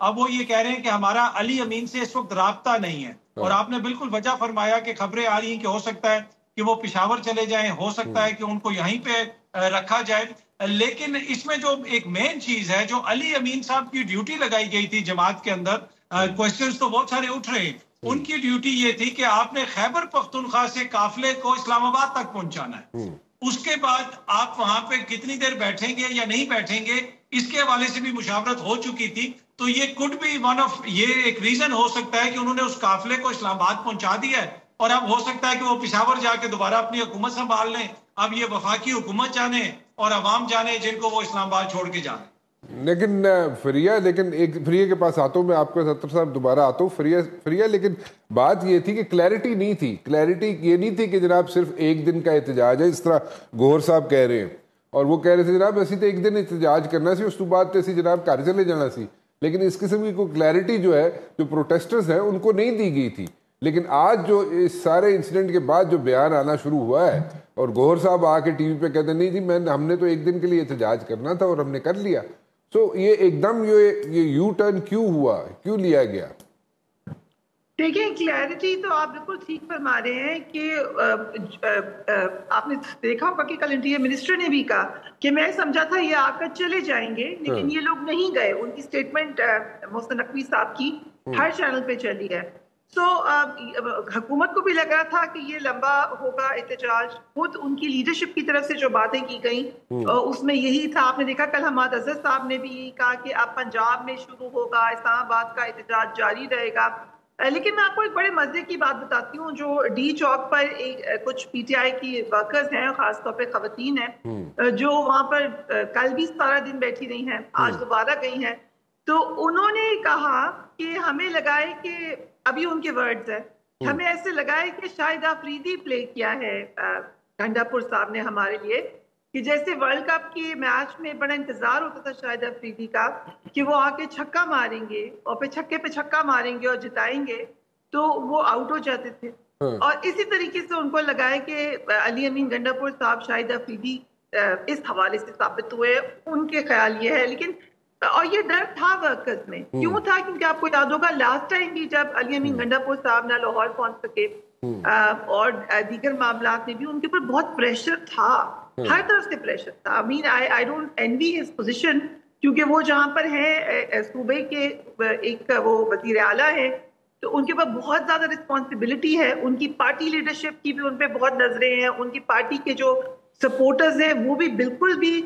اب وہ یہ کہہ رہے ہیں کہ ہمارا علی امین سے اس وقت رابطہ نہیں ہے، اور آپ نے بالکل وجہ فرمایا کہ خبریں آ رہی ہیں کہ ہو سکتا ہے کہ وہ پشاور چلے جائیں، ہو سکتا ہے کہ ان کو یہیں پہ رکھا جائے. لیکن اس میں جو ایک مین چیز ہے، جو علی امین صاحب کی ڈیوٹی لگائی گئی تھی جماعت کے اندر، کوسچنز تو بہت سارے اٹھ رہے ہیں، ان کی ڈیوٹی یہ تھی کہ آپ نے خیبر پختونخوا سے قافلے کو اسلام آباد تک پہنچانا ہے. اس کے بعد آپ وہاں پہ کتنی دیر بیٹھیں گے یا نہیں بیٹھیں گے، اس کے حوالے سے بھی مشاورت ہو چکی تھی. تو یہ could be one of، یہ ایک ریزن ہو سکتا ہے کہ انہوں نے اس قافلے کو اسلام آباد پہنچا دیا ہے، اور اب ہو سکتا ہے کہ وہ پشاور جا کے دوبارہ اپنی حکومت سنبھال لیں. اب یہ وفاقی حکومت جانے اور عوام جانے جن کو وہ اسلام آباد چھوڑ کے جانے. لیکن فریہ کے پاس آتا ہوں میں، آپ کے ستر صاحب دوبارہ آتا ہوں. فریہ لیکن بات یہ تھی کہ کلیئرٹی نہیں تھی. کلیئرٹی یہ نہیں تھی کہ جناب صرف ایک دن کا احتجاج ہے، اس طرح گوہر صاحب کہہ رہے ہیں، اور وہ کہہ رہے تھے جناب اسی تو ایک دن احتجاج کرنا سی، اس تو بعد تو اسی جناب گھر چلے جانا سی. لیکن اس قسم کی کوئی کلیئرٹی جو ہے جو پروٹیسٹرز ہیں ان کو نہیں دی گئی تھی. لیکن آج جو اس سارے انسیڈنٹ کے بعد جو بیان آنا شروع ہوا ہے، اور گوہر صاحب آ کے ٹی وی پہ کہتے ہیں نہیں جی ہم نے تو ایک دن کے لیے احتجاج کرنا تھا اور ہم نے کر لیا. سو یہ ایک دم یہ یو ٹرن کیوں ہوا، کیوں لیا گیا؟ دیکھیں کلیئرٹی تو آپ بالکل ٹھیک فرما رہے ہیں کہ آپ نے دیکھا ہوگا کہ کل انٹیریئر منسٹر نے بھی کہا کہ میں سمجھا تھا یہ آ کر چلے جائیں گے، لیکن یہ لوگ نہیں گئے. ان کی اسٹیٹمنٹ محسن نقوی صاحب کی ہر چینل پہ چلی ہے. سو حکومت کو بھی لگ رہا تھا کہ یہ لمبا ہوگا احتجاج. خود ان کی لیڈرشپ کی طرف سے جو باتیں کی گئیں اس میں یہی تھا. آپ نے دیکھا کل حماد اظہر صاحب نے بھی یہی کہا کہ اب پنجاب میں شروع ہوگا، اسلام آباد کا احتجاج جاری رہے گا. لیکن میں آپ کو ایک بڑے مزے کی بات بتاتی ہوں. جو ڈی چوک پر کچھ پی ٹی آئی کی ورکرز ہیں، خاص طور پہ خواتین ہیں، جو وہاں پر کل بھی سارا دن بیٹھی رہی ہیں، آج دوبارہ گئی ہیں، تو انہوں نے کہا کہ ہمیں لگائے کہ ابھی ان کے ورڈز ہیں، ہمیں ایسے لگائے کہ شاہد آفریدی پلے کیا ہے گنڈا پور صاحب نے ہمارے لیے، کہ جیسے ورلڈ کپ کے میچ میں بڑا انتظار ہوتا تھا شاہد آفریدی کا کہ وہ آ کے چھکا ماریں گے اور پھر چھکے پہ چھکا ماریں گے اور جتائیں گے، تو وہ آؤٹ ہو جاتے تھے. اور اسی طریقے سے ان کو لگائے کہ علی امین گنڈا پور صاحب شاہد آفریدی اس حوالے سے ثابت ہوئے. ان کے خیال یہ ہے، لیکن اور یہ ڈر تھا ورکرز میں. کیوں تھا؟ کیونکہ آپ کو یاد ہوگا لاسٹ ٹائم بھی جب علی امین گنڈا پور صاحب نہ لاہور پہنچ سکے اور دیگر معاملات میں بھی ان کے اوپر بہت پریشر تھا، ہر طرف سے پریشر تھا. I mean, I don't envy his position، کیونکہ وہ جہاں پر ہے صوبے کے ایک وہ وزیر اعلیٰ ہے، تو ان کے اوپر بہت زیادہ رسپانسبلٹی ہے. ان کی پارٹی لیڈرشپ کی بھی ان پہ بہت نظریں ہیں. ان کی پارٹی کے جو سپورٹرز ہیں وہ بھی بالکل بھی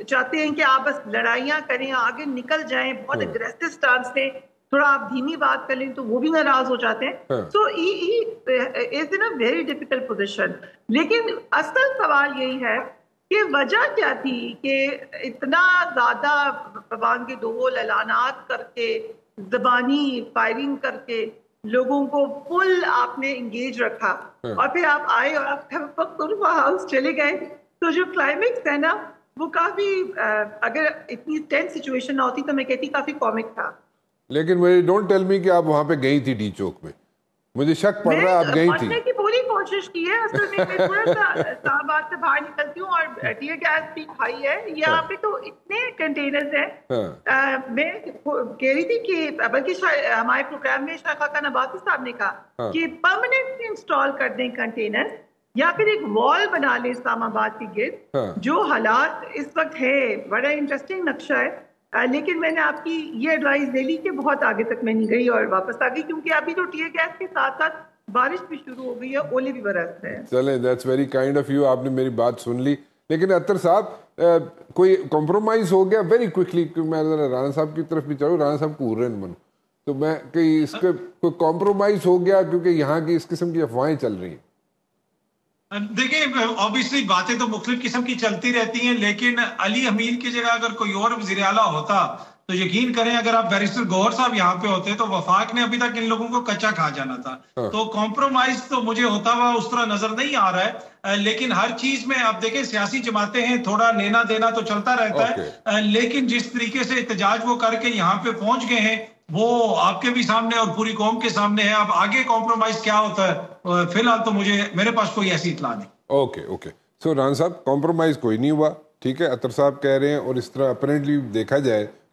چاہتے ہیں کہ آپ بس لڑائیاں کریں، آگے نکل جائیں، بہت اگریسو سٹانس لیں. تھوڑا آپ دھیمی بات کر لیں تو وہ بھی ناراض ہو جاتے ہیں. سو ہی از ان اے ویری ڈیفیکلٹ پوزیشن. لیکن اصل سوال یہی ہے کہ وجہ کیا تھی کہ اتنا زیادہ بانگ ڈول اعلانات کر کے، زبانی فائرنگ کر کے لوگوں کو فل آپ نے انگیج رکھا، اور پھر آپ آئے اور آپ پختونخوا ہاؤس چلے گئے. تو جو کلائمیکس ہے نا وہ کافی، اگر اتنی ٹینس سچویشن نہ ہوتی تو میں کہتی کافی کامک تھا. لیکن مجھے ڈونٹ ٹیل می کہ آپ وہاں پہ گئی تھی ڈی چوک میں، مجھے شک پڑ رہا ہے آپ گئی تھی. میں کی پوری کوشش کی ہے. اصل میں تھوڑا سا اسلام آباد سے باہر نکلتی ہوں اور ٹیئر گیس بھی کھائی ہے. یہاں پہ تو اتنے کنٹینرز ہیں. میں کہہ رہی تھی کہ بلکہ ہمارے پروگرام میں شاہ خاقان عباسی صاحب نے کہا کہ پرماننٹلی انسٹال کر دیں کنٹینر، یا پھر ایک وال بنا لیں اسلام آباد کے گرد. جو حالات اس وقت ہے بڑا انٹرسٹنگ نقشہ ہے. لیکن میں نے آپ کی یہ ایڈوائز لے لی کہ بہت آگے تک میں نہیں گئی اور واپس آ گئی، کیونکہ ابھی تو ٹیئر گیس کے ساتھ ساتھ بارش بھی شروع ہو گئی ہے، اولے بھی برس رہے ہیں. چلیں that's very kind of you, آپ نے میری بات سن لی. لیکن اطہر صاحب کوئی کمپرومائز ہو گیا ویری کوئکلی؟ میں رانا صاحب کی طرف بھی چاہوں، رانا صاحب کو رہن من تو میں کہ اس کے کوئی کمپرومائز ہو گیا کیونکہ یہاں کی اس قسم کی افواہیں چل رہی ہیں. دیکھیں obviously باتیں تو مختلف قسم کی چلتی رہتی ہیں، لیکن علی امین کی جگہ اگر کوئی اور وزیر اعلیٰ ہوتا تو یقین کریں اگر آپ بیرسٹر گوہر صاحب یہاں پہ ہوتے تو وفاق نے ابھی تک ان لوگوں کو کچا کھا جانا تھا. تو کمپرومائز تو مجھے ہوتا ہوا اس طرح نظر نہیں آ رہا ہے. لیکن ہر چیز میں آپ دیکھیں سیاسی جماعتیں ہیں، تھوڑا لینا دینا تو چلتا رہتا ہے. لیکن جس طریقے سے احتجاج وہ کر کے یہاں پہ پہنچ گئے ہیں وہ آپ کے بھی سامنے اور پوری قوم کے سامنے ہے. اب آگے کمپرومائز کیا ہوتا ہے فی الحال تو میرے پاس کوئی ایسی اطلاع نہیں. اوکے سو ران صاحب کمپرومائز کوئی نہیں ہوا، ٹھیک ہے. اطہر صاحب کہہ رہے ہیں اور اس طرح اپرینٹلی دیکھا جائے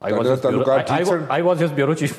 I was his bureau chief.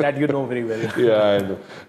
that you know very well. Yeah, I know.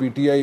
PTI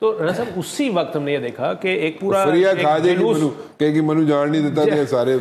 تو رانا صاحب اسی وقت ہم نے یہ دیکھا کہ ایک پورا منو جان نہیں دیتا تھے سارے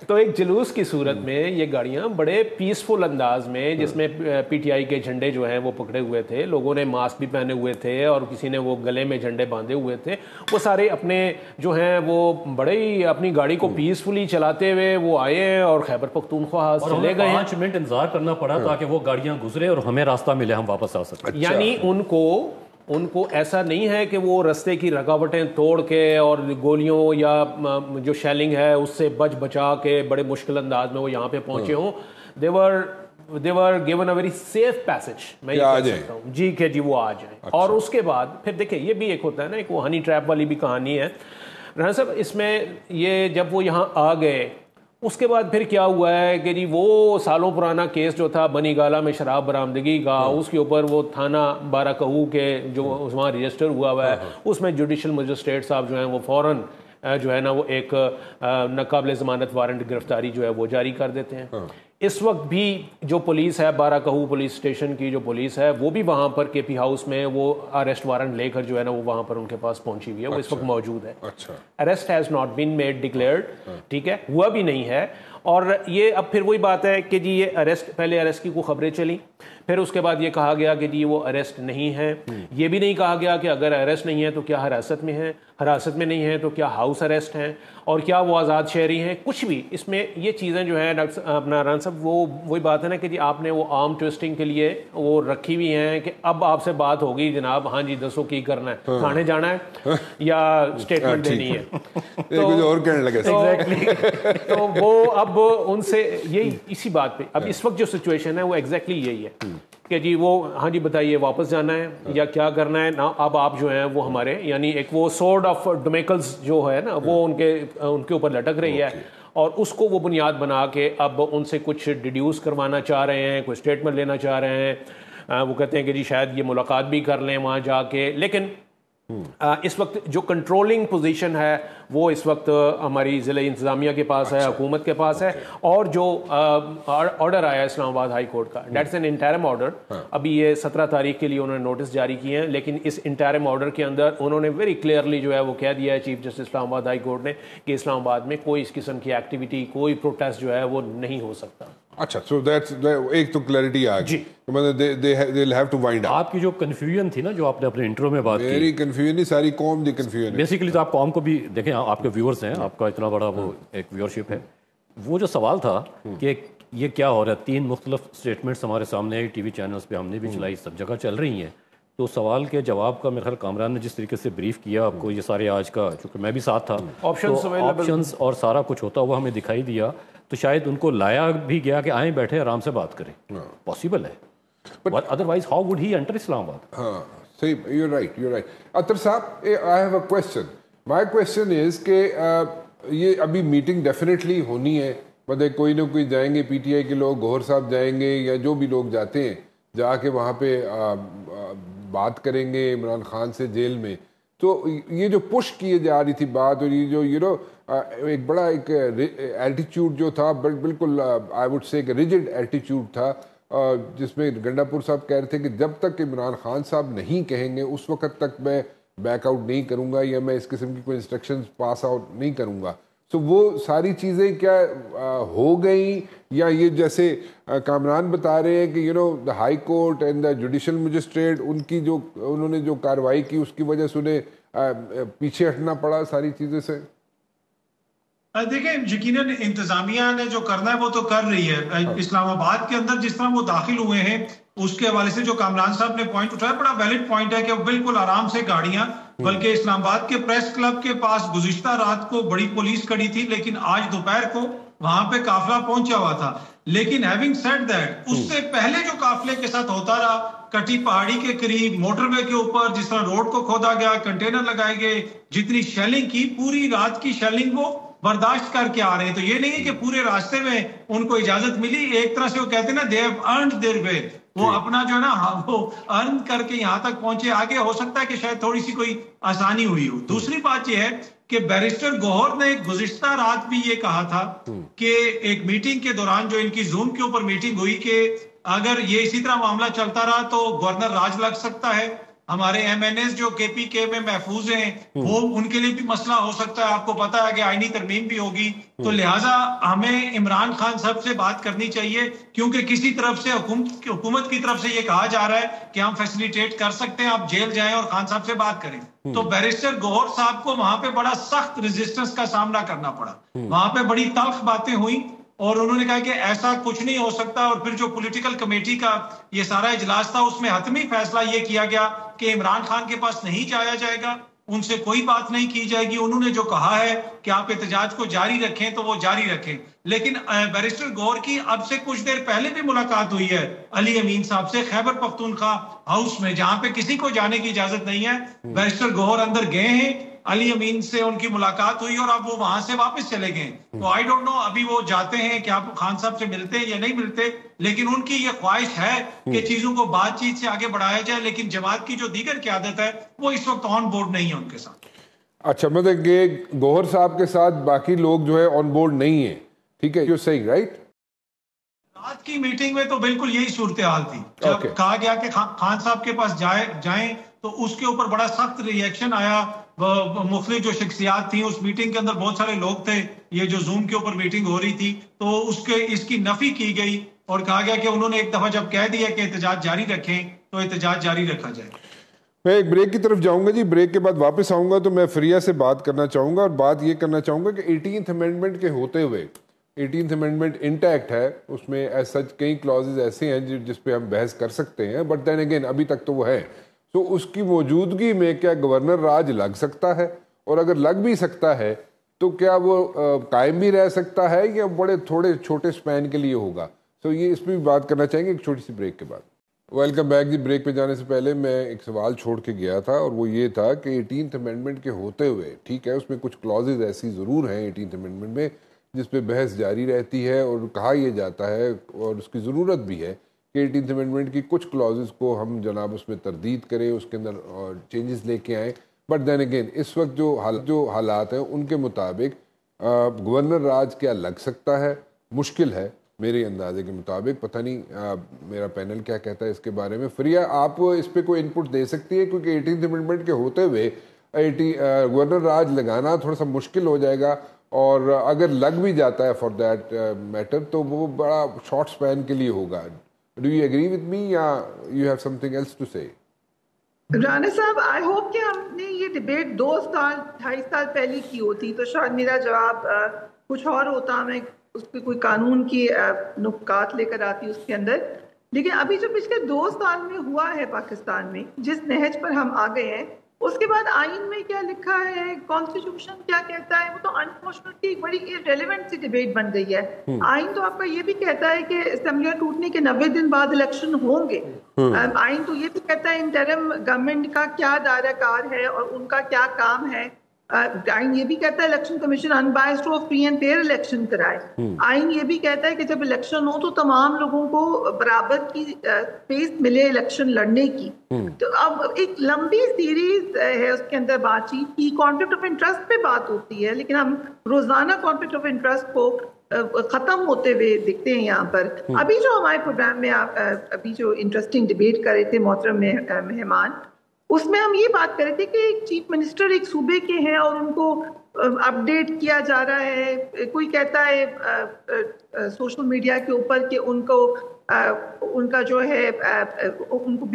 تو ایک جلوس کی صورت میں یہ گاڑیاں بڑے پیسفل انداز میں، جس میں پی ٹی آئی کے جھنڈے جو ہیں وہ پکڑے ہوئے تھے، لوگوں نے ماسک بھی پہنے ہوئے تھے اور کسی نے وہ گلے میں جھنڈے باندھے ہوئے تھے، وہ سارے اپنے جو ہیں وہ بڑے ہی اپنی گاڑی کو پیسفلی چلاتے ہوئے وہ آئے اور خیبر پختونخوا چلے گئے. 5 منٹ انتظار کرنا پڑا تاکہ وہ گاڑیاں گزرے اور ہمیں راستہ ملے، ہم واپس آ سکتے. یعنی ان کو ایسا نہیں ہے کہ وہ رستے کی رکاوٹیں توڑ کے اور گولیوں یا جو شیلنگ ہے اس سے بچا کے بڑے مشکل انداز میں وہ یہاں پہ پہنچے ہوں. they were given a very safe passage. میں یہ کہہ سکتا ہوں جی کہ جی وہ آ جائیں. اور اس کے بعد پھر دیکھیں یہ بھی ایک ہوتا ہے نا، ایک وہ ہنی ٹریپ والی بھی کہانی ہے رانا صاحب. اس میں یہ جب وہ یہاں آ گئے اس کے بعد پھر کیا ہوا ہے کہ جی وہ سالوں پرانا کیس جو تھا بنی گالہ میں شراب برآمدگی کا، اس کے اوپر وہ تھانہ بارہ کہو کے جو وہاں رجسٹر ہوا ہے، اس میں جوڈیشل مجسٹریٹ صاحب جو ہیں وہ فوراً جو ہے نا وہ ایک ناقابل ضمانت وارنٹ گرفتاری جو ہے وہ جاری کر دیتے ہیں. اس وقت بھی جو پولیس ہے بارہ کہو پولیس اسٹیشن کی جو پولیس ہے وہ بھی وہاں پر کے پی ہاؤس میں وہ اریسٹ وارنٹ لے کر جو ہے نا وہ وہاں پر ان کے پاس پہنچی ہوئی ہے، وہ اس وقت موجود ہے. Arrest has not been made declared, ٹھیک ہے، ہوا بھی نہیں ہے. اور یہ اب پھر وہی بات ہے کہ جی یہ اریسٹ، پہلے اریسٹ کی کوئی خبریں چلیں، پھر اس کے بعد یہ کہا گیا کہ جی وہ اریسٹ نہیں ہے. یہ بھی نہیں کہا گیا کہ اگر اریسٹ نہیں ہے تو کیا حراست میں ہے، حراست میں نہیں ہے تو کیا ہاؤس اریسٹ ہیں، اور کیا وہ آزاد شہری ہیں. کچھ بھی اس میں یہ چیزیں جو ہیں اپنا رانا صاحب وہی بات ہے نا کہ جی آپ نے وہ آرم ٹویسٹنگ کے لیے وہ رکھی ہوئی ہیں کہ اب آپ سے بات ہوگی جناب، ہاں جی دسو کی کرنا ہے، کھانے جانا ہے یا اسٹیٹمنٹ دینی ہے. تو وہ اب ان سے یہی اسی بات پہ اب اس وقت جو سچویشن ہے وہ ایگزیکٹلی یہی ہے کہ جی وہ ہاں جی بتائیے واپس جانا ہے یا کیا کرنا ہے نا. اب آپ جو ہیں وہ ہمارے یعنی ایک وہ سورڈ آف ڈومیکلز جو ہے نا وہ ان کے اوپر لٹک رہی ہے، اور اس کو وہ بنیاد بنا کے اب ان سے کچھ ڈیڈیوس کروانا چاہ رہے ہیں، کوئی اسٹیٹمنٹ لینا چاہ رہے ہیں. وہ کہتے ہیں کہ جی شاید یہ ملاقات بھی کر لیں وہاں جا کے. لیکن اس وقت جو کنٹرولنگ پوزیشن ہے وہ اس وقت ہماری ضلع انتظامیہ کے پاس ہے، حکومت کے پاس ہے. اور جو آرڈر آیا اسلام آباد ہائی کورٹ کا، دیٹس این انٹرم آرڈر. ابھی یہ 17 تاریخ کے لیے انہوں نے نوٹس جاری کیے ہیں، لیکن اس انٹرم آرڈر کے اندر انہوں نے ویری کلیئرلی جو ہے وہ کہہ دیا ہے چیف جسٹس اسلام آباد ہائی کورٹ نے کہ اسلام آباد میں کوئی اس قسم کی ایکٹیویٹی، کوئی پروٹیسٹ جو ہے وہ نہیں ہو سکتا. اچھا، سو دیٹس ایک تو کلیئرٹی آ گئی. آپ کی جو کنفیوژن تھی نا جو آپ نے اپنے انٹرو میں بات کی، میری کنفیوژن نہیں، ساری قوم دی کنفیوژن. بیسیکلی تو آپ قوم کو بھی دیکھیں، آپ کے ویورز ہیں، آپ کا اتنا بڑا وہ ایک ویورشپ ہے. وہ جو سوال تھا کہ یہ کیا ہو رہا ہے، 3 مختلف اسٹیٹمنٹس ہمارے سامنے ٹی وی چینلز پہ ہم نے بھی چلائی، سب جگہ چل رہی ہیں. تو سوال کے جواب کا میرے خیال کامران نے جس طریقے سے بریف کیا آپ کو، یہ سارے آج کا چونکہ میں بھی ساتھ تھا، آپشنز اور سارا کچھ ہوتا ہوا ہمیں دکھائی دیا. تو شاید ان کو لایا بھی گیا کہ آئیں بیٹھے آرام سے بات کریں، پاسبل ہے. Otherwise how would he enter Islamabad? ہاں صحیح، یو رائٹ. اطہر صاحب، I have a question. My question is کہ یہ ابھی میٹنگ ڈیفینیٹلی ہونی ہے، مطلب کوئی نہ کوئی جائیں گے، پی ٹی آئی کے لوگ، گوہر صاحب جائیں گے یا جو بھی لوگ جاتے ہیں، جا کے وہاں پہ بات کریں گے عمران خان سے جیل میں. تو یہ جو پش کیے جا رہی تھی بات، اور یہ جو ایک بڑا ایک ایٹیچیوڈ جو تھا، بالکل آئی وڈ سے کہ ریجڈ ایٹیچیوڈ تھا، جس میں گنڈا پور صاحب کہہ رہے تھے کہ جب تک عمران خان صاحب نہیں کہیں گے اس وقت تک میں بیک آؤٹ نہیں کروں گا یا میں اس قسم کی کوئی انسٹرکشنز پاس آؤٹ نہیں کروں گا. تو وہ ساری چیزیں کیا ہو گئیں، یا یہ جیسے کامران بتا رہے ہیں کہ the high court and the judicial magistrate, ان کی جو انہوں نے جو کارروائی کی اس کی وجہ سے انہیں پیچھے ہٹنا پڑا ساری چیزیں سے؟ دیکھیں یقیناً انتظامیہ نے جو کرنا ہے وہ تو کر رہی ہے. اسلام آباد کے اندر جس طرح وہ داخل ہوئے ہیں اس کے حوالے سے جو کامران صاحب نے پوائنٹ اٹھایا بڑا ویلڈ پوائنٹ ہے کہ وہ بالکل آرام سے گاڑیاں، بلکہ اسلام آباد کے پریس کلب کے پاس گزشتہ رات کو بڑی پولیس کھڑی تھی، لیکن آج دوپہر کو وہاں پہ قافلہ پہنچا ہوا تھا. لیکن ہیونگ سیڈ دیٹ، اس سے پہلے جو قافلے کے ساتھ ہوتا رہا کٹی پہاڑی کے قریب موٹر وے کے اوپر، جس طرح روڈ کو کھودا گیا، کنٹینر لگائے گئے، جتنی شیلنگ کی، پوری رات کی شیلنگ وہ برداشت کر کے آ رہے ہیں. تو یہ نہیں ہے کہ پورے راستے میں ان کو اجازت ملی. ایک طرح سے وہ کہتے ہیں نا they have earned their way، وہ اپنا جو ہے نا وہ ارن کر کے یہاں تک پہنچے. آگے ہو سکتا ہے کہ شاید تھوڑی سی کوئی آسانی ہوئی ہو. دوسری بات یہ ہے کہ بیرسٹر گوہر نے گزشتہ رات بھی یہ کہا تھا کہ ایک میٹنگ کے دوران جو ان کی زوم کے اوپر میٹنگ ہوئی کہ اگر یہ اسی طرح معاملہ چلتا رہا تو گورنر راج لگ سکتا ہے. ہمارے ایم این ایز جو کے پی کے میں محفوظ ہیں وہ ان کے لیے بھی مسئلہ ہو سکتا ہے. آپ کو پتا ہے کہ آئینی ترمیم بھی ہوگی, تو لہٰذا ہمیں عمران خان صاحب سے بات کرنی چاہیے, کیونکہ کسی طرف سے حکومت کی طرف سے یہ کہا جا رہا ہے کہ ہم فیسیلیٹیٹ کر سکتے ہیں, آپ جیل جائیں اور خان صاحب سے بات کریں. تو بیرسٹر گوہر صاحب کو وہاں پہ بڑا سخت ریزسٹنس کا سامنا کرنا پڑا, وہاں پہ بڑی تلخ باتیں ہوئیں اور انہوں نے کہا کہ ایسا کچھ نہیں ہو سکتا. اور پھر جو پولیٹیکل کمیٹی کا یہ سارا اجلاس تھا اس میں حتمی فیصلہ یہ کیا گیا کہ عمران خان کے پاس نہیں جایا جائے گا, ان سے کوئی بات نہیں کی جائے گی. انہوں نے جو کہا ہے کہ آپ احتجاج کو جاری رکھیں تو وہ جاری رکھیں. لیکن بیرسٹر گوہر کی اب سے کچھ دیر پہلے بھی ملاقات ہوئی ہے علی امین صاحب سے خیبر پختونخوا ہاؤس میں, جہاں پہ کسی کو جانے کی اجازت نہیں ہے. بیرسٹر گوہر اندر گئے ہیں, علی امین سے ان کی ملاقات ہوئی اور اب وہ وہاں سے واپس چلے گئے. تو آئی ڈونٹ نو ابھی وہ جاتے ہیں کہ آپ خان صاحب سے ملتے ہیں یا نہیں ملتے, لیکن ان کی یہ خواہش ہے کہ چیزوں کو بات چیت سے آگے بڑھایا جائے. لیکن جماعت کی جو دیگر قیادت ہے وہ اس وقت آن بورڈ نہیں ہے ان کے ساتھ. اچھا, مطلب کہ گوہر صاحب کے ساتھ باقی لوگ جو ہے آن بورڈ نہیں ہیں, ٹھیک ہے, یہ صحیح رائٹ؟ رات کی میٹنگ میں تو بالکل یہی صورتحال تھی. جب کہا گیا کہ خان صاحب کے پاس جائیں تو اس کے اوپر بڑا سخت ری ایکشن آیا. مختلف جو شخصیات تھیں اس میٹنگ کے اندر, بہت سارے لوگ تھے, یہ جو زوم کے اوپر میٹنگ ہو رہی تھی, تو اس کی نفی کی گئی اور کہا گیا کہ انہوں نے ایک دفعہ جب کہہ دیا کہ احتجاج جاری رکھیں تو احتجاج جاری رکھا جائے. میں ایک بریک کی طرف جاؤں گا جی, بریک کے بعد واپس آؤں گا تو میں فریہ سے بات کرنا چاہوں گا, اور بات یہ کرنا چاہوں گا کہ 18th امینڈمنٹ کے ہوتے ہوئے 18th امینڈمنٹ انٹیکٹ ہے, اس میں ایز سچ کئی کلازز ایسے ہیں جس پہ ہم بحث کر سکتے ہیں, بٹ دین اگین ابھی تک تو وہ ہے. تو اس کی موجودگی میں کیا گورنر راج لگ سکتا ہے, اور اگر لگ بھی سکتا ہے تو کیا وہ قائم بھی رہ سکتا ہے یا بڑے تھوڑے چھوٹے سپین کے لیے ہوگا؟ تو یہ اس پہ بھی بات کرنا چاہیں گے ایک چھوٹی سی بریک کے بعد. ویلکم بیک جی. بریک پہ جانے سے پہلے میں ایک سوال چھوڑ کے گیا تھا, اور وہ یہ تھا کہ 18th امینڈمنٹ کے ہوتے ہوئے, ٹھیک ہے, اس میں کچھ کلازز ایسی ضرور ہیں 18th امینڈمنٹ میں جس پہ بحث جاری رہتی ہے, اور کہا یہ جاتا ہے اور اس کی ضرورت بھی ہے کہ 18th امینڈمنٹ کی کچھ کلازز کو ہم جناب اس میں تردید کریں, اس کے اندر چینجز لے کے آئیں. بٹ دین اگین اس وقت جو حالات ہیں ان کے مطابق گورنر راج کیا لگ سکتا ہے, مشکل ہے میرے اندازے کے مطابق. پتہ نہیں میرا پینل کیا کہتا ہے اس کے بارے میں. فریہ, آپ اس پہ کوئی انپٹ دے سکتی ہے, کیونکہ 18th امینڈمنٹ کے ہوتے ہوئے گورنر راج لگانا تھوڑا سا مشکل ہو جائے گا, اور اگر لگ بھی جاتا ہے فار دیٹ میٹر تو وہ بڑا شارٹ سپین کے لیے ہوگا. Do you agree with me یا you have something else to say? Rana صاحب, آئی ہوپ کہ ہم نے یہ ڈبیٹ 2 سال 2.5 سال پہلے کی ہوتی تو شاید میرا جواب کچھ اور ہوتا, میں اس پہ کوئی قانون کی نکات لے کر آتی اس کے اندر. لیکن ابھی جو پچھلے 2 سال میں ہوا ہے پاکستان میں, جس نہج پر ہم آ گئے ہیں, اس کے بعد آئین میں کیا لکھا ہے, کانسٹیٹیوشن کیا کہتا ہے, وہ تو انفارچونیٹلی ایک بڑی ریلیونٹ سی ڈبیٹ بن گئی ہے. آئین تو آپ کا یہ بھی کہتا ہے کہ اسمبلیاں ٹوٹنے کے 90 دن بعد الیکشن ہوں گے. آئین تو یہ بھی کہتا ہے انٹرم گورنمنٹ کا کیا دائرہ کار ہے اور ان کا کیا کام ہے. آئین یہ بھی کہتا ہے الیکشن کمیشن انبائسڈ اور فری اینڈ فیئر الیکشن کرائے. آئین یہ بھی کہتا ہے کہ جب الیکشن ہو تو تمام لوگوں کو برابر کی اسپیس ملے الیکشن لڑنے کی. تو اب ایک لمبی سیریز ہے اس کے اندر بات چیت کی, کانفلکٹ آف انٹرسٹ پہ بات ہوتی ہے, لیکن ہم روزانہ کانفلکٹ آف انٹرسٹ کو ختم ہوتے ہوئے دیکھتے ہیں یہاں پر. ابھی جو ہمارے پروگرام میں ابھی جو انٹرسٹنگ ڈبیٹ کر رہے تھے محترم مہمان, اس میں ہم یہ بات کر رہے تھے کہ ایک چیف منسٹر ایک صوبے کے ہیں اور ان کو اپڈیٹ کیا جا رہا ہے. کوئی کہتا ہے سوشل میڈیا کے اوپر کہ ان کا جو ہے ان کو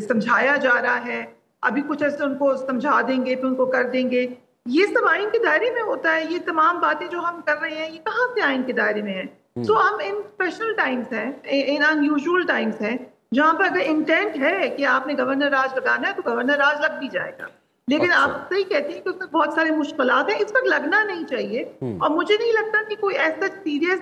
سمجھایا جا رہا ہے, ابھی کچھ ایسے ان کو سمجھا دیں گے پھر ان کو کر دیں گے. یہ سب آئین کے دائرے میں ہوتا ہے. یہ تمام باتیں جو ہم کر رہے ہیں یہ کہاں سے آئین کے دائرے میں ہیں؟ سو ہم ان اسپیشل ٹائمس ہیں, ان ان یوزول ٹائمس ہیں, جہاں پر اگر انٹینٹ ہے کہ آپ نے گورنر راج لگانا ہے تو گورنر راج لگ بھی جائے گا. لیکن آپ صحیح کہتے ہیں کہ اس میں بہت سارے مشکلات ہیں, اس وقت لگنا نہیں چاہیے. اور مجھے نہیں لگتا کہ کوئی ایسا سیریس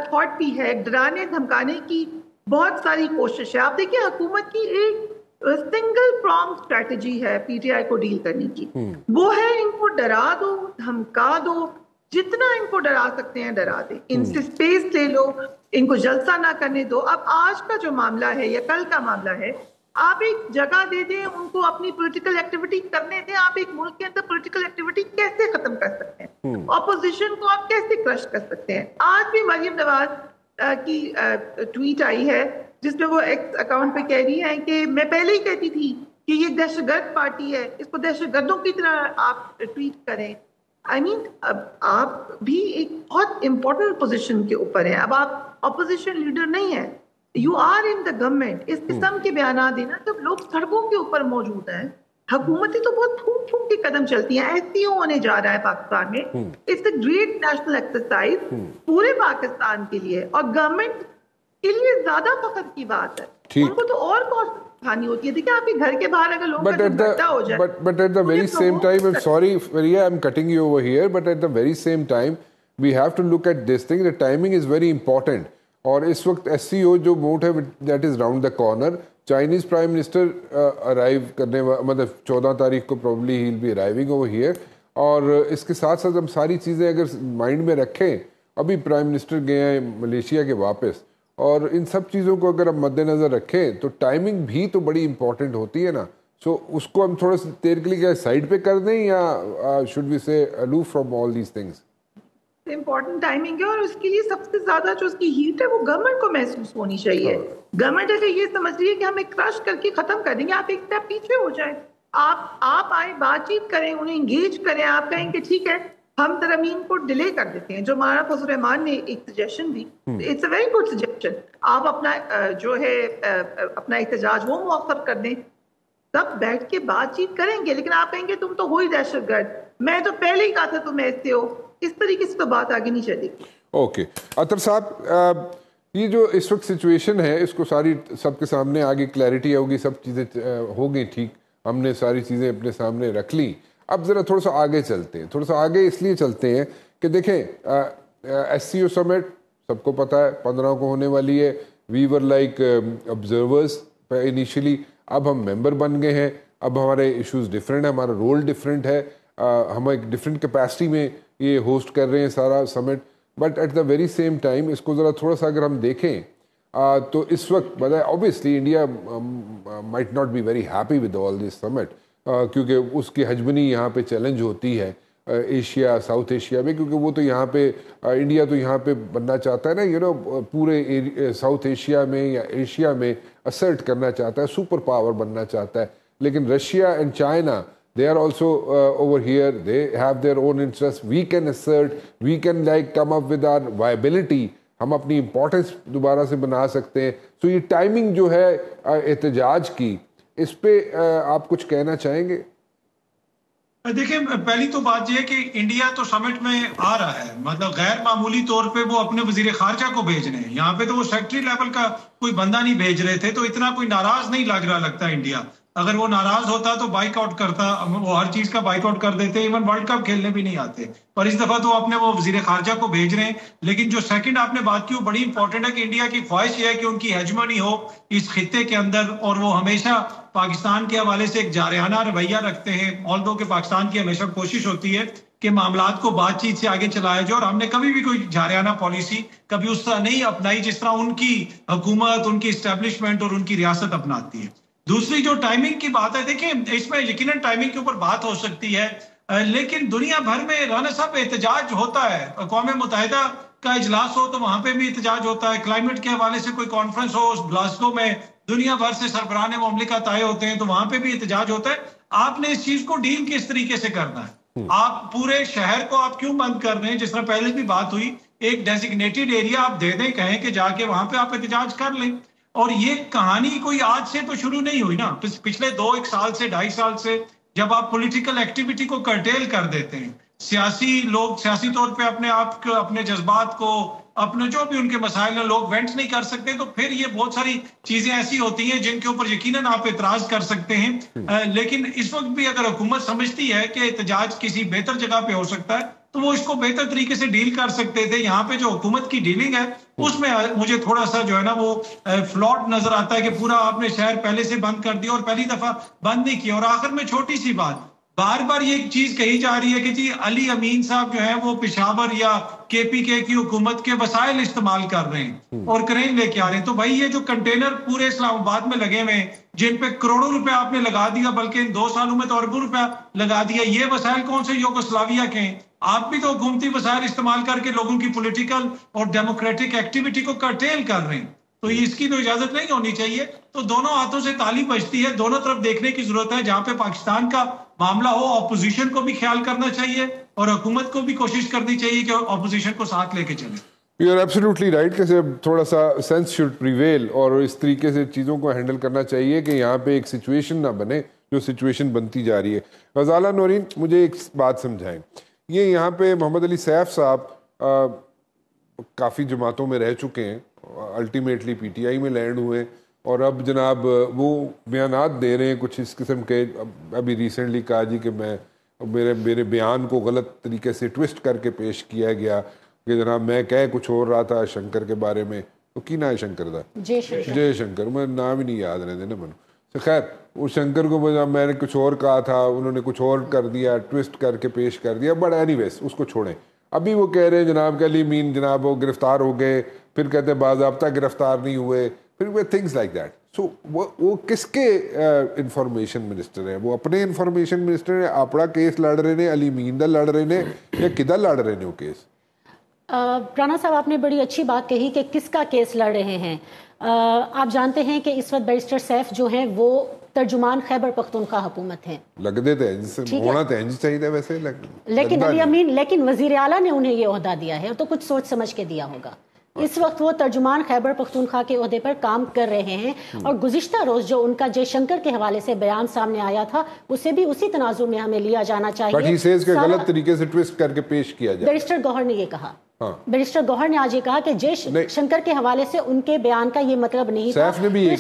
تھاٹ بھی ہے. ڈرانے دھمکانے کی بہت ساری کوشش ہے. آپ دیکھیں حکومت کی ایک سنگل پرانگ اسٹریٹجی ہے پی ٹی آئی کو ڈیل کرنے کی, وہ ہے ان کو ڈرا دو, دھمکا دو, جتنا ان کو ڈرا سکتے ہیں ڈرا دیں, ان سے اسپیس لے لو, ان کو جلسہ نہ کرنے دو. اب آج کا جو معاملہ ہے یا کل کا معاملہ ہے, آپ ایک جگہ دے دیں ان کو اپنی پولیٹیکل ایکٹیویٹی کرنے دیں. آپ ایک ملک کے اندر پولیٹیکل ایکٹیویٹی کیسے ختم کر سکتے ہیں, اپوزیشن کو آپ کیسے کرش کر سکتے ہیں. آج بھی مریم نواز کی ٹویٹ آئی ہے جس میں وہ ایکس اکاؤنٹ پہ کہہ رہی ہیں کہ میں پہلے ہی کہتی تھی کہ یہ دہشت گرد پارٹی ہے, اس کو دہشت گردوں کی طرح آپ ٹویٹ کریں. آئی مین آپ بھی ایک بہت امپورٹنٹ پوزیشن کے اوپر ہیں, اب آپ اپوزیشن لیڈر نہیں ہیں, you are in the government. اس قسم کے بیانات دینا جب لوگ سڑکوں کے اوپر موجود ہیں, حکومتیں تو بہت پھونک پھونک کے قدم چلتی ہیں, ایسے ہونے جا رہا ہے پاکستان میں. It's a great national exercise پورے پاکستان کے لیے, اور گورنمنٹ کے لیے زیادہ فخر کی بات ہے. ان کو تو اور کاسٹ کھانی ہوتی ہے. دیکھیں آپ کے گھر کے باہر اگر لوگ اکٹھا ہو جائے, but at the very same time, I'm sorry Faria, I'm cutting you over here, but at the very same time we have to look at this thing. The timing is very important. اور اس وقت SCO جو موٹ ہے that is round the corner. Chinese prime minister arrive کرنے مطلب 14 تاریخ کو probably he'll be arriving over here. اور اس کے ساتھ ساتھ ہم ساری چیزیں اگر مائنڈ میں رکھیں, ابھی پرائم منسٹر گئے ہیں ملیشیا کے واپس, اور ان سب چیزوں کو اگر ہم مد نظر رکھیں تو ٹائمنگ بھی تو بڑی امپورٹنٹ ہوتی ہے نا. سو اس کو ہم تھوڑا سا دیر کے لیے کیا سائڈ پہ کر دیں, یا شوڈ وی سے aloof from all these things؟ Important timing ہے, اور اس کے لیے سب سے زیادہ جو اس کی ہیٹ ہے وہ گورنمنٹ کو محسوس ہونی چاہیے. گورنمنٹ اگر یہ سمجھ رہی ہے کہ ہمیں کرش کر کے ختم کر دیں گے, آپ ایک اسٹیپ پیچھے ہو جائیں, آپ آئیں, بات چیت کریں, انہیں انگیج کریں. آپ کہیں کہ ٹھیک ہے ہم ترمیم کو ڈیلے کر دیتے ہیں, جو مولانا فضل الرحمان نے ایک سجیشن دی, it's a very good suggestion. آپ اپنا جو ہے اپنا احتجاج وہ مؤخر کر دیں, سب بیٹھ کے بات چیت کریں گے. لیکن آپ کہیں گے تم تو ہوئی دہشت گرد, میں تو پہلے ہی کہا تھا تم ایسے ہو, اس طریقے سے تو بات آگے نہیں چلے گی. اوکے اطہر صاحب, یہ جو اس وقت سچویشن ہے اس کو ساری سب کے سامنے آگے کلیئرٹی ہوگی, سب چیزیں ہو گئی ٹھیک, ہم نے ساری چیزیں اپنے سامنے رکھ لی. اب ذرا تھوڑا سا آگے چلتے ہیں, تھوڑا سا آگے اس لیے چلتے ہیں کہ دیکھیں SCO سمٹ سب کو پتہ ہے 15 کو ہونے والی ہے. وی ور لائک آبزرورز انیشلی, اب ہم ممبر بن گئے ہیں, اب ہمارے ایشوز ڈفرینٹ ہیں, ہمارا رول ڈفرینٹ ہے, ہم ایک ڈفرینٹ کیپیسٹی میں یہ ہوسٹ کر رہے ہیں سارا summit. But at the very same time اس کو ذرا تھوڑا سا اگر ہم دیکھیں تو اس وقت obviously India might not be very happy with all this summit, کیونکہ اس کی ہجمنی یہاں پہ چیلنج ہوتی ہے ایشیا, ساؤتھ ایشیا میں, کیونکہ وہ تو یہاں پہ انڈیا تو یہاں پہ بننا چاہتا ہے نا, پورے ساؤتھ ایشیا میں یا ایشیا میں اسرٹ کرنا چاہتا ہے, سپر پاور بننا چاہتا ہے. لیکن Russia and China, they are also over here, they have their own interests. We can assert, we can like come up with our viability, ہم اپنی امپورٹنس دوبارہ سے بنا سکتے ہیں. تو یہ ٹائمنگ جو ہے احتجاج کی, اس پہ آپ کچھ کہنا چاہیں گے؟ دیکھیں پہلی تو بات یہ ہے کہ انڈیا تو سمٹ میں آ رہا ہے, مطلب غیر معمولی طور پہ وہ اپنے وزیر خارجہ کو بھیج رہے ہیں. یہاں پہ تو وہ سیکٹری لیول کا کوئی بندہ نہیں بھیج رہے تھے, تو اتنا کوئی ناراض نہیں لگ رہا لگتا انڈیا. اگر وہ ناراض ہوتا تو بائک آؤٹ کرتا, وہ ہر چیز کا بائک آؤٹ کر دیتے, ایون ورلڈ کپ کھیلنے بھی نہیں آتے. پر اس دفعہ تو اپنے وہ وزیر خارجہ کو بھیج رہے ہیں. لیکن جو سیکنڈ آپ نے بات کی وہ بڑی امپورٹنٹ ہے کہ انڈیا کی خواہش یہ ہے کہ ان کی ہیجمنی ہو اس خطے کے اندر, اور وہ ہمیشہ پاکستان کے حوالے سے ایک جارحانہ رویہ رکھتے ہیں. آلدو کہ پاکستان کی ہمیشہ کوشش ہوتی ہے کہ معاملات کو بات چیت سے آگے چلایا جائے, اور ہم نے کبھی بھی کوئی جارحانہ پالیسی کبھی اس طرح نہیں اپنائی جس طرح ان کی حکومت, ان کی اسٹیبلشمنٹ اور ان کی ریاست اپناتی ہے. دوسری جو ٹائمنگ کی بات ہے, دیکھیں اس میں یقیناً ٹائمنگ کے اوپر بات ہو سکتی ہے, لیکن دنیا بھر میں رانا صاحب احتجاج ہوتا ہے. اقوام متحدہ کا اجلاس ہو تو وہاں پہ بھی احتجاج ہوتا ہے, کلائمیٹ کے حوالے سے کوئی کانفرنس ہو گلاسگو میں, دنیا بھر سے سربراہان مملکت آئے ہوتے ہیں تو وہاں پہ بھی احتجاج ہوتا ہے. آپ نے اس چیز کو ڈیل کس طریقے سے کرنا ہے, آپ پورے شہر کو آپ کیوں بند کر رہے ہیں؟ جس طرح پہلے بھی بات ہوئی, ایک ڈیزگنیٹڈ ایریا آپ دے دیں, کہیں کہ جا کے وہاں پہ آپ احتجاج کر لیں. اور یہ کہانی کوئی آج سے تو شروع نہیں ہوئی نا, پچھلے 2-1 سال سے 2.5 سال سے جب آپ پولیٹیکل ایکٹیویٹی کو کرٹیل کر دیتے ہیں, سیاسی لوگ سیاسی طور پہ اپنے آپ کو, اپنے جذبات کو, اپنے جو بھی ان کے مسائل ہیں لوگ وینٹ نہیں کر سکتے, تو پھر یہ بہت ساری چیزیں ایسی ہوتی ہیں جن کے اوپر یقیناً آپ اعتراض کر سکتے ہیں. لیکن اس وقت بھی اگر حکومت سمجھتی ہے کہ احتجاج کسی بہتر جگہ پہ ہو سکتا ہے تو وہ اس کو بہتر طریقے سے ڈیل کر سکتے تھے. یہاں پہ جو حکومت کی ڈیلنگ ہے اس میں مجھے تھوڑا سا جو ہے نا وہ فلاٹ نظر آتا ہے کہ پورا آپ نے شہر پہلے سے بند کر دیا اور پہلی دفعہ بند نہیں کیا. اور آخر میں چھوٹی سی بات, بار بار یہ چیز کہی جا رہی ہے کہ جی علی امین صاحب جو ہیں وہ پشاور یا KPK کی حکومت کے وسائل استعمال کر رہے ہیں اور کرین لے کے آ رہے ہیں. تو بھائی یہ جو کنٹینر پورے اسلام آباد میں لگے ہوئے ہیں جن پہ کروڑوں روپے آپ نے لگا دیا, بلکہ ان 2 سالوں میں تو اربوں روپے لگا دیا, یہ وسائل کون سے یوگوسلاویا کے ہیں؟ آپ بھی تو حکومتی وسائل استعمال کر کے لوگوں کی پولیٹیکل اور ڈیموکریٹک ایکٹیویٹی کو کرٹیل کر رہے ہیں. تو اس کی تو اجازت نہیں ہونی چاہیے. تو دونوں ہاتھوں سے تالی بجتی ہے, دونوں طرف دیکھنے کی ضرورت ہے. جہاں پہ پاکستان کا معاملہ ہو, اپوزیشن کو بھی خیال کرنا چاہیے اور حکومت کو بھی کوشش کرنی چاہیے کہ اپوزیشن کو ساتھ لے کے چلے. یو آر ایبسلیوٹلی رائٹ کہ تھوڑا سا سینس شوڈ پریویل, اور اس طریقے سے چیزوں کو ہینڈل کرنا چاہیے کہ یہاں پہ ایک سچویشن نہ بنے جو سچویشن بنتی جا رہی ہے. غزالہ نورین, مجھے ایک بات سمجھائیں, یہ یہاں پہ محمد علی سیف صاحب کافی جماعتوں میں رہ چکے ہیں, الٹیمیٹلی پی ٹی آئی میں لینڈ ہوئے, اور اب جناب وہ بیانات دے رہے ہیں کچھ اس قسم کے. ابھی ریسنٹلی کہا جی کہ میرے بیان کو غلط طریقے سے ٹوسٹ کر کے پیش کیا گیا کہ جناب میں کہہ کچھ اور رہا تھا شنکر کے بارے میں. تو کی نا ہے شنکر دا, جے شنکر, میں نام ہی نہیں یاد رہے نا منو. خیر, اس شنکر کو میں نے کچھ اور کہا تھا, انہوں نے کچھ اور کر دیا, ٹوسٹ کر کے پیش کر دیا. بٹ اینی ویز اس کو چھوڑیں. ابھی وہ کہہ رہے ہیں جناب کہ علی امین جناب وہ گرفتار ہو گئے, پھر کہتے ہیں باضابطہ گرفتار نہیں ہوئے, پھر تھنگس لائک دیٹ. سو وہ کس کے انفارمیشن منسٹر ہیں؟ وہ اپنے انفارمیشن منسٹر ہیں, اپنا کیس لڑ رہے ہیں, علی امین دا لڑ رہے ہیں, یا کدھر لڑ رہے ہیں وہ کیس؟ رانا صاحب آپ نے بڑی اچھی بات کہی کہ کس کا کیس لڑ رہے ہیں. آپ جانتے ہیں کہ اس وقت بیرسٹر سیف جو ہیں وہ ترجمان خیبر پختونخوا حکومت ہیں. لگ دیتے ہیں جس سے ہونا چاہیے ویسے, لیکن علی امین, لیکن وزیر اعلیٰ نے انہیں یہ عہدہ دیا ہے تو کچھ سوچ سمجھ کے دیا ہوگا. اس وقت وہ ترجمان خیبر پختونخوا کے عہدے پر کام کر رہے ہیں, اور گزشتہ روز جو ان کا جے شنکر کے حوالے سے بیان سامنے آیا تھا اسے بھی اسی تناظر میں ہمیں لیا جانا چاہیے. غلط طریقے سے ٹویسٹ کر کے پیش کیا جائے. بیرسٹر گوہر نے یہ کہا, بیرسٹر گوہر نے آج یہ کہا کہ جے شنکر کے حوالے سے ان کے بیان کا یہ مطلب نہیں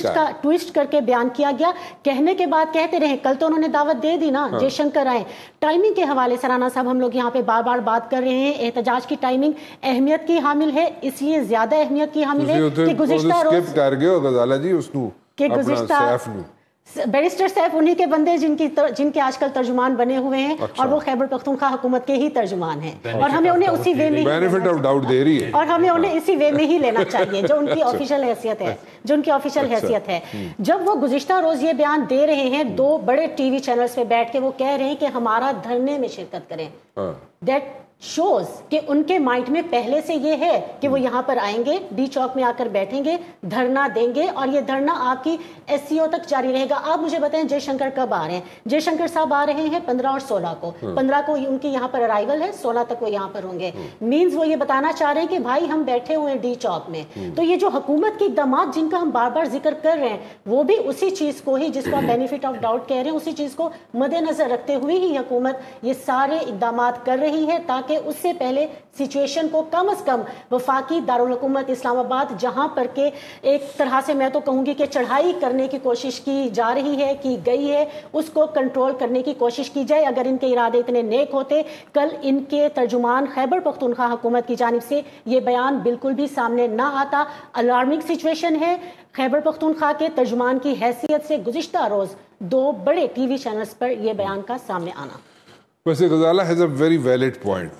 تھا, ٹویسٹ کر کے بیان کیا گیا. کہنے کے بعد کہتے رہے, کل تو انہوں نے دعوت دے دی نا جے شنکر آئے. ٹائمنگ کے حوالے سے رانا صاحب ہم لوگ یہاں پہ بار بار بات کر رہے ہیں, احتجاج کی ٹائمنگ اہمیت کی حامل ہے, اس لیے زیادہ اہمیت کی حامل ہے کہ گزشتہ روز بیرسٹر سیف انہی کے بندے جن کے آج کل ترجمان بنے ہوئے ہیں, اور وہ خیبر پختونخوا حکومت کے ہی ترجمان ہیں, اور ہمیں انہیں اسی وے میں اسی وے میں ہی لینا چاہیے جو ان کی آفیشیل حیثیت ہے. جب وہ گزشتہ روز یہ بیان دے رہے ہیں, 2 بڑے ٹی وی چینلز پہ بیٹھ کے وہ کہہ رہے ہیں کہ ہمارا دھرنے میں شرکت کریں, دیٹ شوز کہ ان کے مائنڈ میں پہلے سے یہ ہے کہ وہ یہاں پر آئیں گے, ڈی چوک میں آ کر بیٹھیں گے, دھرنا دیں گے, اور یہ دھرنا آپ کی ایس سی او تک جاری رہے گا. آپ مجھے بتائیں جے شنکر کب آ رہے ہیں؟ جے شنکر صاحب آ رہے ہیں 15 اور 16 کو. 15 کو ان کی یہاں پر ارائیول ہے, 16 تک وہ یہاں پر ہوں گے. مینز وہ یہ بتانا چاہ رہے ہیں کہ بھائی ہم بیٹھے ہوئے ہیں ڈی چوک میں. تو یہ جو حکومت کے اقدامات جن کا ہم بار بار ذکر کر رہے ہیں, وہ بھی اسی چیز کو ہی, جس کو بینیفٹ آف ڈاؤٹ کہہ رہے ہیں, اسی چیز کو مد نظر رکھتے ہوئے ہی حکومت یہ سارے اقدامات کر رہی ہے, تاکہ اس سے پہلے سچویشن کو کم از کم وفاقی دارالحکومت اسلام آباد, جہاں پر کہ ایک طرح سے میں تو کہوں گی کہ چڑھائی کرنے کی کوشش کی جا رہی ہے, کی گئی ہے, اس کو کنٹرول کرنے کی کوشش کی جائے. اگر ان کے ارادے اتنے نیک ہوتے, کل ان کے ترجمان خیبر پختونخوا حکومت کی جانب سے یہ بیان بالکل بھی سامنے نہ آتا. الارمنگ سچویشن ہے خیبر پختونخوا کے ترجمان کی حیثیت سے گزشتہ روز 2 بڑے ٹی وی چینلز پر یہ بیان کا سامنے آنا. ویسے Ghazala has a very valid point.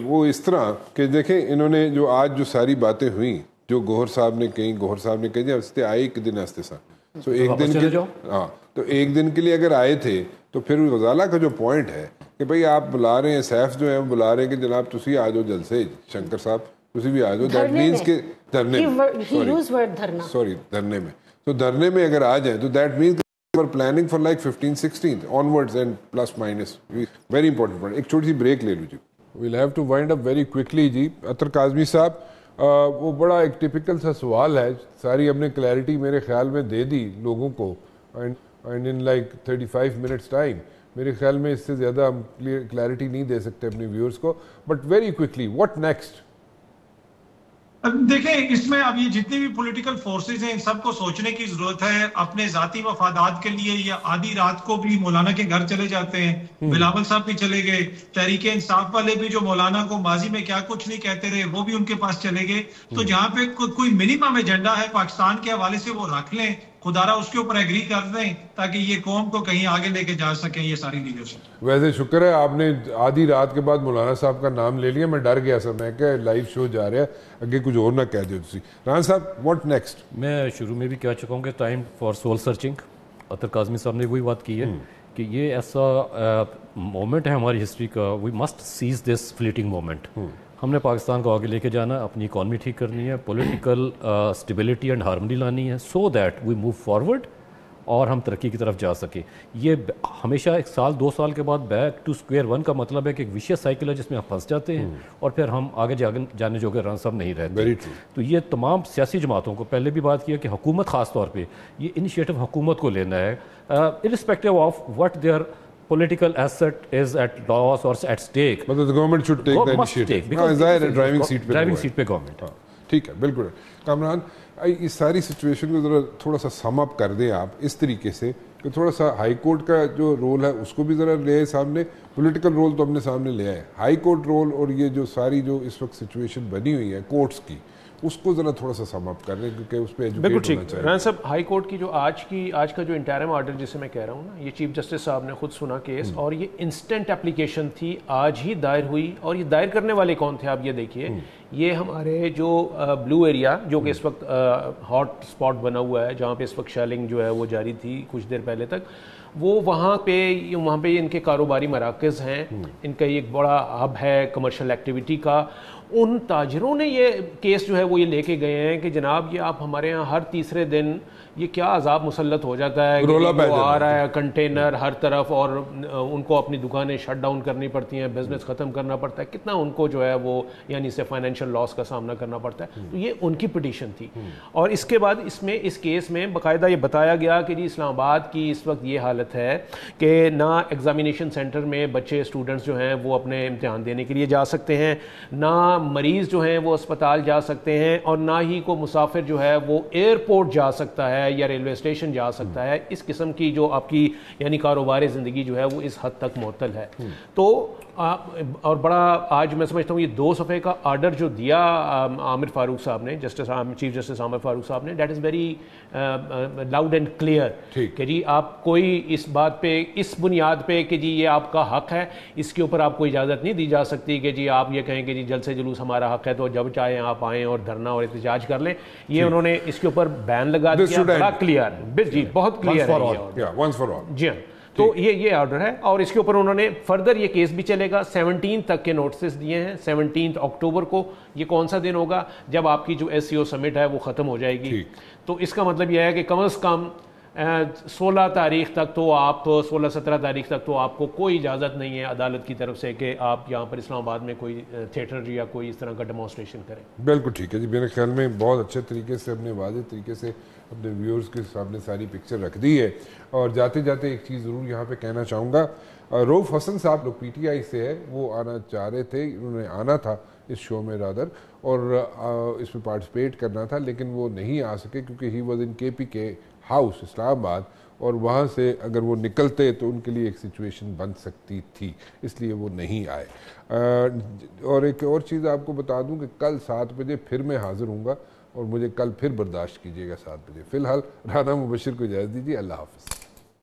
وہ اس طرح کہ دیکھیں انہوں نے جو آج جو ساری باتیں ہوئیں جو گوہر صاحب نے کہیں ہستے آئے ایک دن ہستے سا, تو ایک دن کے تو ایک دن کے لیے اگر آئے تھے, تو پھر غزالہ کا جو پوائنٹ ہے کہ بھئی آپ بلا رہے ہیں, سیف جو ہیں وہ بلا رہے ہیں کہ جناب تسی آ جاؤ جلسے, شنکر صاحب تسی بھی آ جاؤ. دیٹ مینس کہ دھرنے میں تو دھرنے میں اگر آ جائیں تو that means planning for like 15th 16th onwards and plus minus very important point. ایک چھوٹی سی بریک لے لو جی. we'll have to wind up very quickly جی. عطر کاظمی صاحب وہ بڑا ایک ٹپیکل سا سوال ہے, ساری ہم نے کلیئرٹی میرے خیال میں دے دی لوگوں کو, and in like 35 minutes time میرے خیال میں اس سے زیادہ ہم کلیئرٹی نہیں دے سکتے اپنے ویورز کو, but very quickly what next؟ دیکھیں اس میں اب یہ جتنی بھی پولیٹیکل فورسز ہیں ان سب کو سوچنے کی ضرورت ہے. اپنے ذاتی مفادات کے لیے یہ آدھی رات کو بھی مولانا کے گھر چلے جاتے ہیں, بلاول صاحب بھی چلے گئے, تحریک انصاف والے بھی جو مولانا کو ماضی میں کیا کچھ نہیں کہتے رہے وہ بھی ان کے پاس چلے گئے. تو جہاں پہ کوئی منیمم ایجنڈا ہے پاکستان کے حوالے سے وہ رکھ لیں, خدارا اس کے اوپر ایگری کر دیں تاکہ یہ قوم کو کہیں آگے لے کے جا سکیں یہ ساری لیڈرشپ. ویسے شکر ہے آپ نے آدھی رات کے بعد مولانا صاحب کا نام لے لیا, میں ڈر گیا سر, میں کہ لائیو شو جا رہا ہے اگے کچھ اور نہ کہہ دو تسی. رحان صاحب واٹ نیکسٹ؟ میں شروع میں بھی کہہ چکا ہوں کہ ٹائم فار سول سرچنگ. عطر کاظمی صاحب نے وہی بات کی ہے کہ یہ ایسا مومنٹ ہے ہماری ہسٹری کا, we must seize this fleeting moment. ہم نے پاکستان کو آگے لے کے جانا ہے, اپنی اکانومی ٹھیک کرنی ہے, پولیٹیکل اسٹیبلٹی اینڈ ہارمنی لانی ہے, so that we move forward اور ہم ترقی کی طرف جا سکیں. یہ ہمیشہ 1 سال 2 سال کے بعد بیک ٹو اسکوئر ون کا مطلب ہے کہ ایک ویشیس سائیکل ہے جس میں ہم پھنس جاتے ہیں اور پھر ہم آگے جانے جو کہ رانا صاحب نہیں رہتے. تو یہ تمام سیاسی جماعتوں کو پہلے بھی بات کیا کہ حکومت خاص طور پہ یہ انیشیٹو حکومت کو لینا ہے, irrespective of what their political asset is at loss or at stake. But the government should take the initiative. Driving seat پہ گورنمنٹ. ٹھیک ہے, بالکل. کامران, اس ساری سچویشن کو ذرا تھوڑا سا سم اپ کر دیں آپ اس طریقے سے کہ تھوڑا سا ہائی کورٹ کا جو رول ہے اس کو بھی ذرا لے سامنے. پولیٹیکل رول تو ہم نے سامنے لیا ہے, ہائی کورٹ رول اور یہ جو ساری جو اس وقت سچویشن بنی ہوئی ہے کورٹس کی, اس کو ذرا تھوڑا سا سم اپ کر لیں کیونکہ اس پہ ایجوکیٹ ہونا چاہیے. رانا صاحب, ہائی کورٹ کی جو آج کا جو انٹرم آرڈر جسے میں کہہ رہا ہوں نا, یہ چیف جسٹس صاحب نے خود سنا کیس, اور یہ انسٹنٹ اپلیکیشن تھی, آج ہی دائر ہوئی. اور یہ دائر کرنے والے کون تھے آپ یہ دیکھیے, یہ ہمارے جو بلو ایریا جو کہ اس وقت ہاٹ اسپاٹ بنا ہوا ہے, جہاں پہ اس وقت شیلنگ جو ہے وہ جاری تھی کچھ دیر پہلے تک, وہ وہاں پہ ان کے کاروباری مراکز ہیں, ان کا ایک بڑا ہب ہے کمرشل ایکٹیویٹی کا. ان تاجروں نے یہ کیس جو ہے وہ یہ لے کے گئے ہیں کہ جناب یہ آپ ہمارے ہاں ہر تیسرے دن یہ کیا عذاب مسلط ہو جاتا ہے, وہ آ رہا ہے کنٹینر ہر طرف, اور ان کو اپنی دکانیں شٹ ڈاؤن کرنی پڑتی ہیں, بزنس ختم کرنا پڑتا ہے, کتنا ان کو جو ہے وہ یعنی سے فائنینشیل لاس کا سامنا کرنا پڑتا ہے. تو یہ ان کی پٹیشن تھی. اور اس کے بعد اس کیس میں باقاعدہ یہ بتایا گیا کہ جی اسلام آباد کی اس وقت یہ حالت ہے کہ نہ ایگزامینیشن سینٹر میں بچے اسٹوڈنٹس جو ہیں وہ اپنے امتحان دینے کے لیے جا سکتے ہیں, نہ مریض جو ہیں وہ اسپتال جا سکتے ہیں, اور نہ ہی کو مسافر جو ہے وہ ایئرپورٹ جا سکتا ہے یا ریلوے اسٹیشن جا سکتا ہے. اس قسم کی جو آپ کی یعنی کاروبار زندگی جو ہے وہ اس حد تک معطل ہے. تو اور بڑا آج میں سمجھتا ہوں یہ 2 صفحے کا آرڈر جو دیا عامر فاروق صاحب نے, چیف جسٹس عامر فاروق صاحب نے, that is very loud and clear کہ جی آپ کوئی اس بات پہ اس بنیاد پہ کہ جی یہ آپ کا حق ہے, اس کے اوپر آپ کو اجازت نہیں دی جا سکتی کہ جی آپ یہ کہیں کہ جی جلد سے جلوس ہمارا حق ہے تو جب چاہیں آپ آئیں اور دھرنا اور احتجاج کر لیں. یہ انہوں نے اس کے اوپر بین لگا دیا, بڑا کلیئر, جی بہت کلیئر ہے. جی ہاں, تو یہ آرڈر ہے. اور اس کے اوپر انہوں نے فردر یہ کیس بھی چلے گا, 17 تک کے نوٹسز دیے ہیں. 17 اکتوبر کو یہ کون سا دن ہوگا جب آپ کی جو SCO سمٹ ہے وہ ختم ہو جائے گی. تو اس کا مطلب یہ ہے کہ کم از کم 16 تاریخ تک تو آپ 16-17 تاریخ تک تو آپ کو کوئی اجازت نہیں ہے عدالت کی طرف سے کہ آپ یہاں پر اسلام آباد میں کوئی تھیٹر یا کوئی اس طرح کا ڈیمانسٹریشن کریں. بالکل ٹھیک ہے جی, میرے خیال میں بہت اچھے طریقے سے اپنے واضح طریقے سے اپنے ویورز کے سامنے ساری پکچر رکھ دی ہے. اور جاتے جاتے ایک چیز ضرور یہاں پہ کہنا چاہوں گا, روف حسن صاحب لوگ PTI سے ہے, وہ آنا چاہ رہے تھے, انہوں نے آنا تھا اس شو میں رادر, اور اس میں پارٹیسپیٹ کرنا تھا, لیکن وہ نہیں آ سکے کیونکہ he was in KPK house Islamabad, اور وہاں سے اگر وہ نکلتے تو ان کے لیے ایک سچویشن بن سکتی تھی, اس لیے وہ نہیں آئے. اور ایک اور چیز آپ کو بتا دوں کہ کل 7 بجے پھر میں حاضر ہوں گا, اور مجھے کل پھر برداشت کیجیے گا 7 بجے. فی الحال رانا مبشر کو اجازت دیجیے, اللہ حافظ.